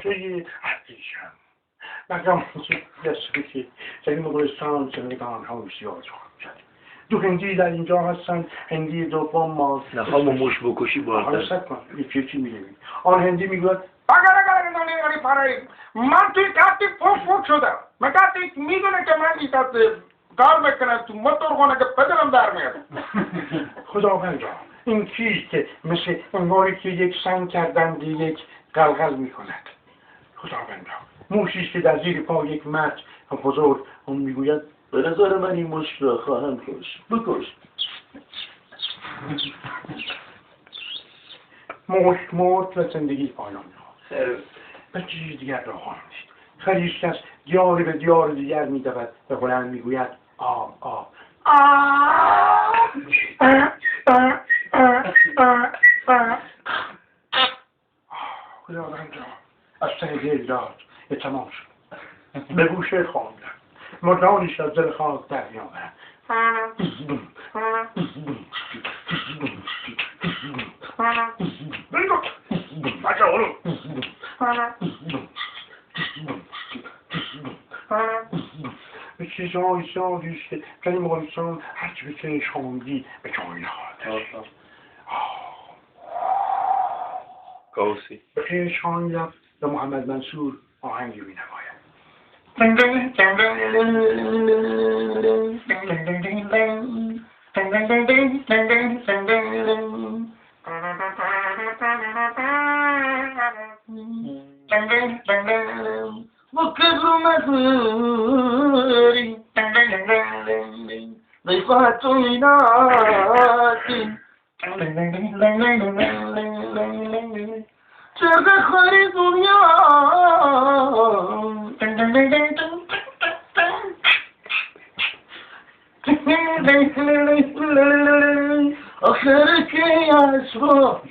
توی عزیزم مقام که دسته که در این مغولستان زندگان ها بسیار خواهم شد. دو هندی در اینجا هستن، هندی دوم ما نه همون موش بکشی باید حالا سب کن یکی چی میگوید آن هندی میگوید بگره پاره من توی کتی فوق شدم من کتی میدونه که من این کار میکنم تو موتور خونه که پدرم در میاد. خداوند جان این چیست که مثل انگاری که یک سنگ کردند یک قلقل میکند. خداوند جان موشیست که در زیر پا یک مرد بزرگ اون میگوید به نظر من این موش را خواهم کش. بکش. موش مرد و زندگی پایان یافت. و چیز دیگر را خواهم دید. خریش کس دیار به دیار دیگر میدود و بلند میگوید آب آب خداوند جان از ته دل داد به تمام شد. به گوشه خواندم مردانیش از دل خاک در میآورد. به چیزهای سادیست که در این مغولستان هرچی به که شامدی به جای نخواهد. کاوسی به خیر شاید به محمد منصور آهنگی می نماید. بكر مزوري ضيفات ميناتي شرق خري دنيا آخرك يا شباب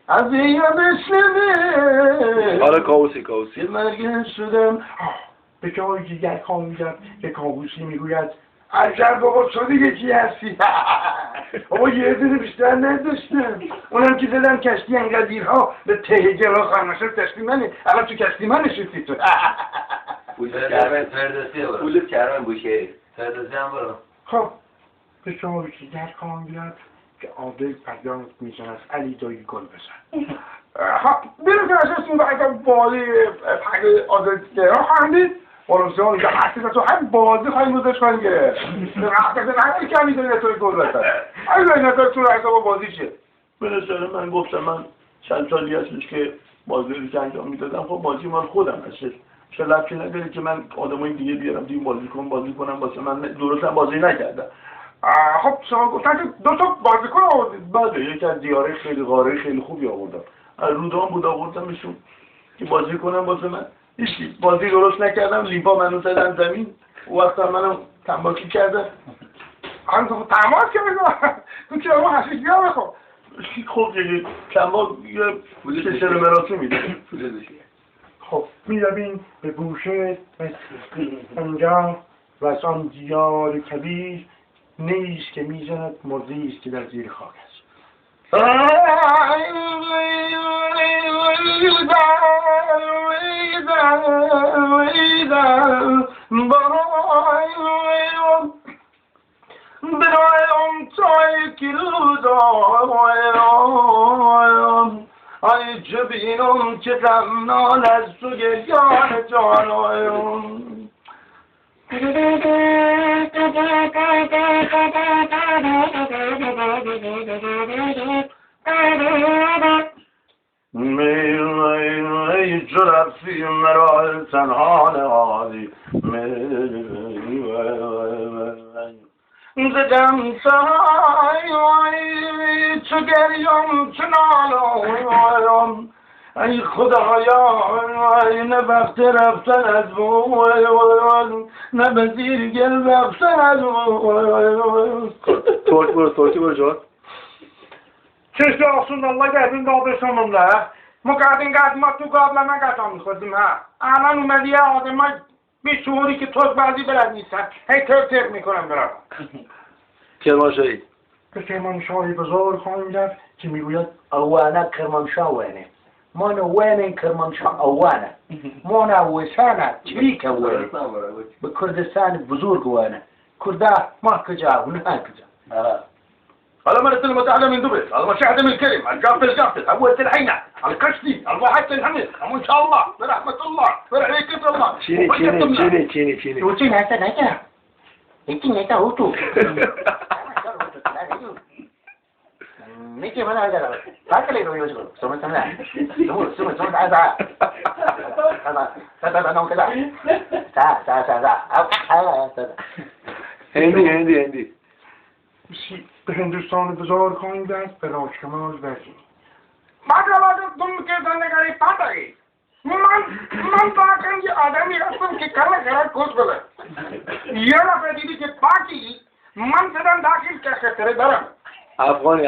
عزیز بشنوه آره کاوسی که مرگن شدم. به جای دیگر خواندم که کاووسی میگوید عجب بابا تو دیگه کی هستی؟ بابا یه دونه بیشتر نداشتم اونم که زدم کشتی انقدر دیرها به ته گلا خرمشت کشتی منه الان تو کشتی من نشستی تو. پول کرمن بوشه فردوسی هم برو. خب به جای دیگر خواندم که عادل فریاد میزند علی دایی گل بزن. بیرون که اساس این باید بازی پنگ عادل دیگه خواندید ولوسیون اینجا حسی که تو هم بازی خواهی موزش کنیم که وقتی نهایی که همیدونی نتوری گل بزن اگه نتوری تو رحصه با بازی چه؟ به نظر من گفتم من چند سالی هستش که بازی رو که انجام میدادم خب بازی من خودم هستش چه لبکی نداره که من آدمای دیگه بیارم دیگه بازی کنم واسه من درست هم بازی نکردم. خب شما گفتن که دو تا بازیکن آوردید. بله یکی از دیاره خیلی قاره خیلی خوبی آوردم از رودان بود آوردمشون که بازی کنم واسه من هیچی بازی درست نکردم لیبا منو زدن زمین او وقتا منو تنباکی کردن. تو تماس که بگم تو که اما حشیش بیا بخور. خب دیگه تنباک یه کشل مراسی میده. خب می‌رویم به گوشه اونجا و از آن دیار کبیر نیست که میزند مرده است که در زیر خاک است. برایم تای ای جبینم که غمنال از تو گریان جانایم ای جرفی مرا تنها نهادی زدم سای چو گریم چو نالم ای خدایا نه وقت رفتن از بود نه به زیر گل رفتن از بود. ترکی برو جواد. Keşke olsun Allah gelsin kaldırsın onunla. Mukadın kadma tu kadla ben kazanmışım ha. Anan umediye adama bir şuuri ki toz bazı beled نیستن. هی تر میکنم برام. کرمانشاهی. به کرمانشاهی بزرگ خواهیم رفت که میگوید اوانه کرمانشاه وینه مانا وين کرمانشاه اوانه مانا وسانه چریک اوانه به کردستان بزرگ اوانه کرده ما کجا و نه کجا هذا مرة المتعلم من دبي هذا مشاهد من الكلم الجافل أول تلحينا الكشتي الواحد الحمد إن شاء الله برحمة الله برحمة الله چینی وچی نتا ایتی نتا اوتو میکی من هذا فاكر لو يوجد سمع سمع هذا انا كذا هندی به هندوستان بزار خواهیم دست به راجکمال برسیم مگر دم که زندگاری پاتایی من واقعا یه آدمی هستم که کلا کس بله یه دفعه دیدی که باقی من صدام داخل که خطره دارم افغانی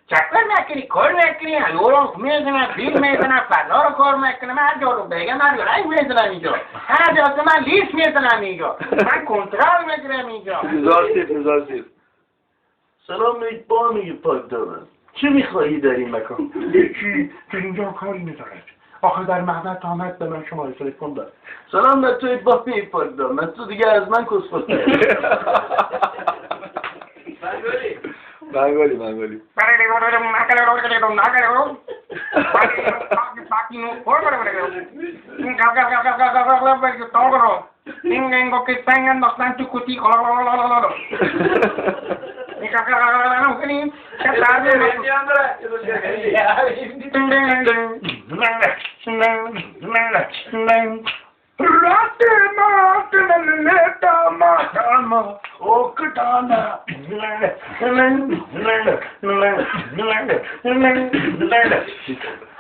چکر میکنی کار میکنی هلوران میزنه بیل میزنه فضا رو کار میکنه من هر جا رو بگم من رای میزنم اینجا هر جا من لیست میزنم اینجا من کنترل میگیرم اینجا نزار سیر سلام با میگه پاک دارم چه میخواهی در این مکان؟ یکی که اینجا کاری ندارد آخه در مهدت آمد به من شما تلفن داد سلام به توی با میگه پاک دارم تو دیگه از من کس خود منگولی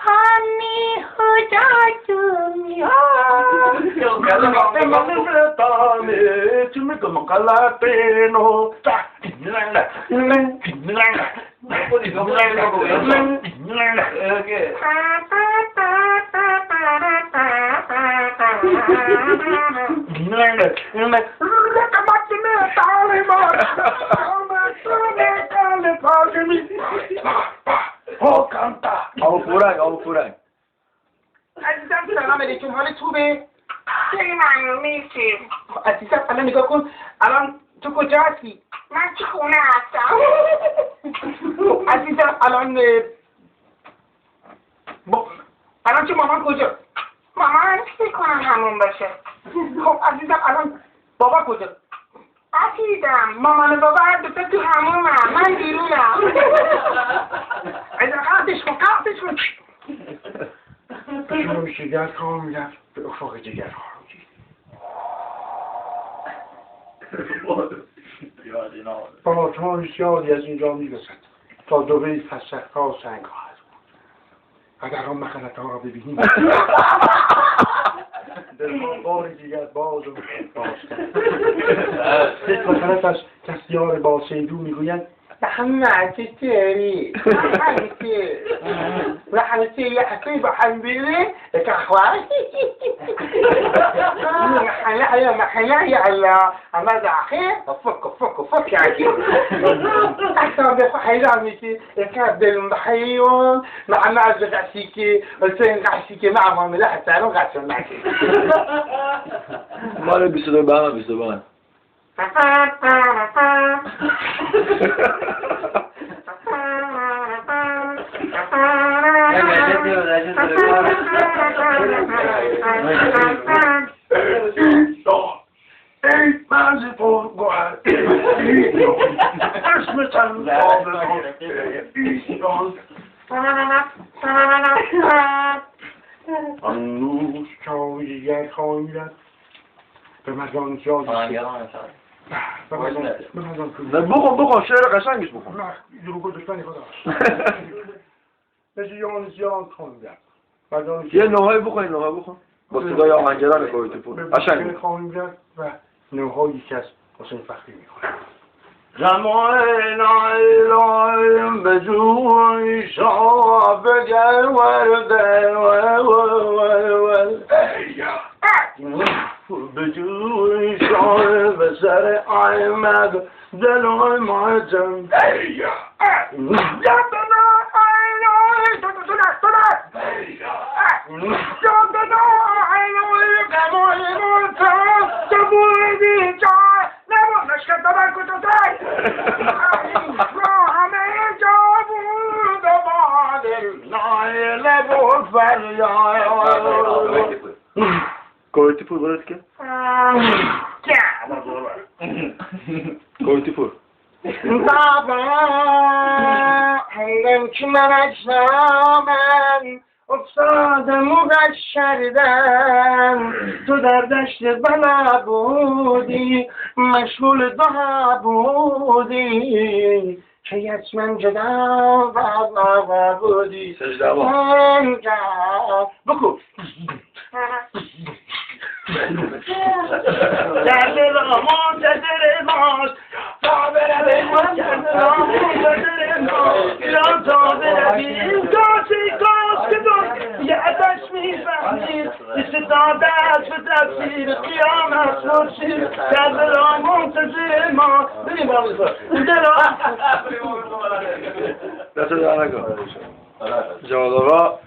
Honey, who died to me? آب پورنگ عزیزم سلام علیکم حالت خوبه؟ خیلی ممنون مرسی عزیزم الان نگاه کن الان تو کجا هستی؟ من تو خونه هستم عزیزم الان الان چه مامان کجا؟ مامان فکر کنم همون باشه خب عزیزم الان بابا کجا؟ عزیزم مامان و بابا هر دوتا تو همون من بیرونم عزیزم قطعش کن شما میشه گرد خواه میرفت به افاق جگر خواه با شما بسیاری از اینجا میرسد تا دوبه فسخها سنگ خواهد بود اگر آن مخلط ها را ببینیم در بار دیگر باز و باز یک مخلط از کسیار با سیدو میگوید محمد تيري محمد رحمتي يا حبيبي حبيبي كخوان يا محلا يا الله أما زعخير فك يا عجيب أحسن بفحيلا ميتي كاب المحيون مع معز غاسيكي والسين غاسيكي معهم لا حتى أنا غاسل معكي مال بيستبان آنوش چاوی دیگر خواهی میرد به مردان زیاد بخون شعر قشنگش بخون نه دروگو دشمنی خدا مثل یان زیاد خواهی میرد یه نوهای بخون با صدای آهنگران کویت پور قشنگ خواهی میرد و نوهایی که از حسین فخری میخونه زمان علایم به جوی شاه بگر ورده به جوی شاه به سر احمد دلوی ماتم کویتی پور برات که؟ کویتی پور بابا هنگام که من اجنامم افتادم و شردم تو در دشت بلا بودی مشغول دعا بودی که از من جدا بودی سجده با بکو در دل منتظر ماست تا برویم در دل منتظر ماست ایران تا برویم کاسی کاس که دوست یه اتش میفهمید استدادت به تفسیر قیامت مرشید در دل منتظر ماست بریم دست در نکن جواد آقا